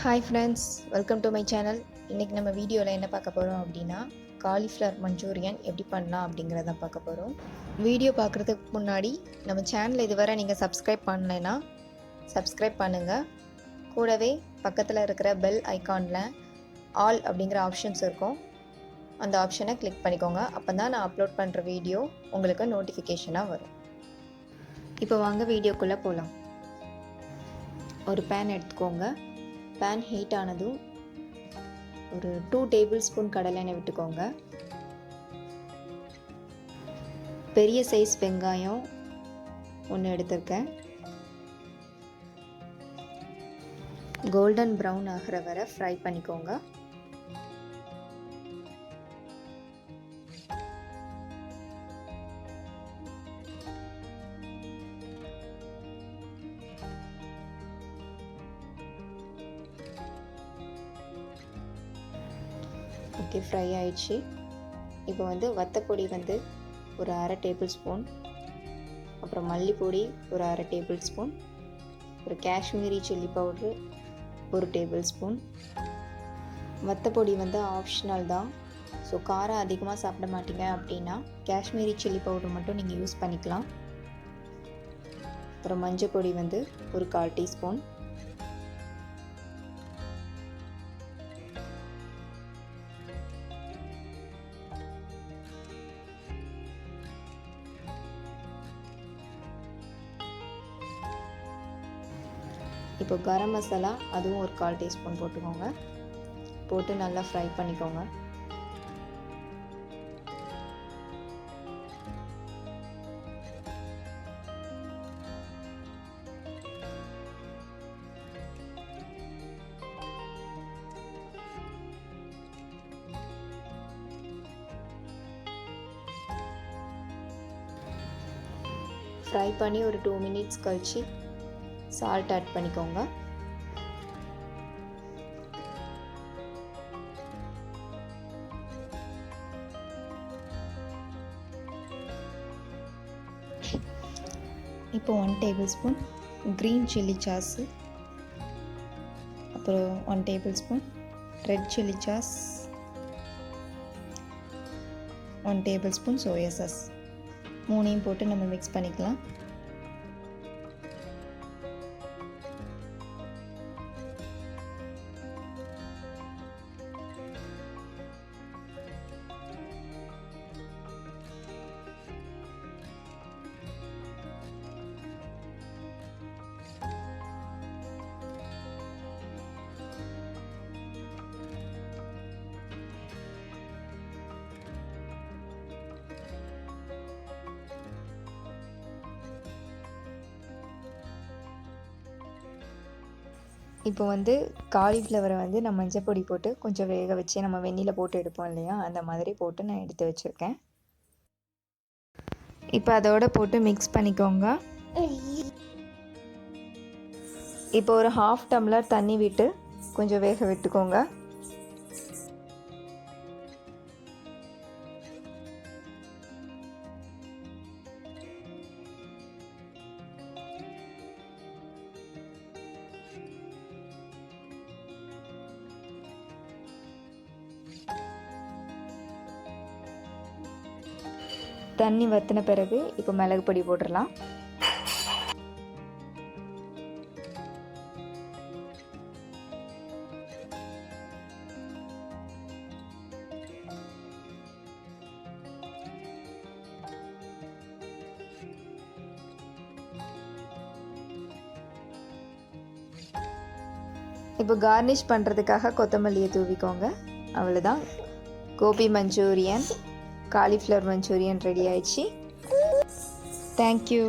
Hi friends, welcome to my channel. இன்றைக்கி நம்ம வீடியோவில் என்ன பார்க்க போகிறோம் அப்படின்னா, காலிஃப்ளவர் மஞ்சூரியன் எப்படி பண்ணலாம் அப்படிங்கிறத பார்க்க போகிறோம். வீடியோ பார்க்குறதுக்கு முன்னாடி நம்ம சேனல் இதுவரை நீங்கள் சப்ஸ்கிரைப் பண்ணலைன்னா சப்ஸ்கிரைப் பண்ணுங்கள். கூடவே பக்கத்தில் இருக்கிற பெல் ஐக்கானில் ஆல் அப்படிங்கிற ஆப்ஷன்ஸ் இருக்கும். அந்த ஆப்ஷனை கிளிக் பண்ணிக்கோங்க. அப்போ தான் நான் அப்லோட் பண்ணுற வீடியோ உங்களுக்கு நோட்டிஃபிகேஷனாக வரும். இப்போ வாங்க வீடியோக்குள்ளே போகலாம். ஒரு பேன் எடுத்துக்கோங்க. பேன் ஹீட் ஆனதும் ஒரு 2 டேபிள் ஸ்பூன் கடலை எண்ணெய் விட்டுக்கோங்க. பெரிய சைஸ் வெங்காயம் 1 எடுத்திருக்கேன். கோல்டன் ப்ரௌன் ஆகிற வரை ஃப்ரை பண்ணிக்கோங்க. ஓகே, ஃப்ரை ஆயிடுச்சு. இப்போ வத்தப்பொடி ஒரு அரை டேபிள் ஸ்பூன், அப்புறம் மல்லிப்பொடி ஒரு அரை டேபிள் ஸ்பூன், ஒரு Kashmiri chilli powder 1 table spoon. வத்தப்பொடி ஆப்ஷனல் தான். ஸோ காரம் அதிகமாக சாப்பிட மாட்டீங்க அப்படின்னா காஷ்மீரி சில்லி பவுட்ரு மட்டும் நீங்கள் யூஸ் பண்ணிக்கலாம். அப்புறம் மஞ்சள் பொடி ஒரு 1/4 டீஸ்பூன். இப்போ கரம் மசாலா அதுவும் ஒரு 1/4 டீஸ்பூன் போட்டுக்கோங்க. போட்டு நல்லா ஃப்ரை பண்ணிக்கோங்க. ஃப்ரை பண்ணி ஒரு 2 மினிட்ஸ் கழிச்சு சால்ட் ஆட் பண்ணிக்கோங்க. இப்போ 1 table spoon green chilli sauce, அப்புறம் 1 table spoon red chilli sauce, 1 table spoon soya sauce, 3ஐயும் போட்டு நம்ம மிக்ஸ் பண்ணிக்கலாம். இப்போ காலிஃப்ளவரை நான் மஞ்சள் பொடி போட்டு கொஞ்சம் வேக வச்சு நம்ம வெந்நியில் போட்டு எடுப்போம் இல்லையா, அந்த மாதிரி போட்டு நான் எடுத்து வச்சுருக்கேன். இப்போ அதோடு போட்டு மிக்ஸ் பண்ணிக்கோங்க. இப்போ ஒரு 1/2 டம்ளர் தண்ணி விட்டு கொஞ்சம் வேக விட்டுக்கோங்க. தண்ணி வற்றின பிறகு இப்போ மிளகு பொடி போட்டுடலாம். இப்போ கார்னிஷ் பண்ணுறதுக்காக கொத்தமல்லியை தூவிக்கோங்க. அவ்வளோதான், gobi manchurian cauliflower manchurian ready ஆயிடுச்சு. தேங்க்யூ.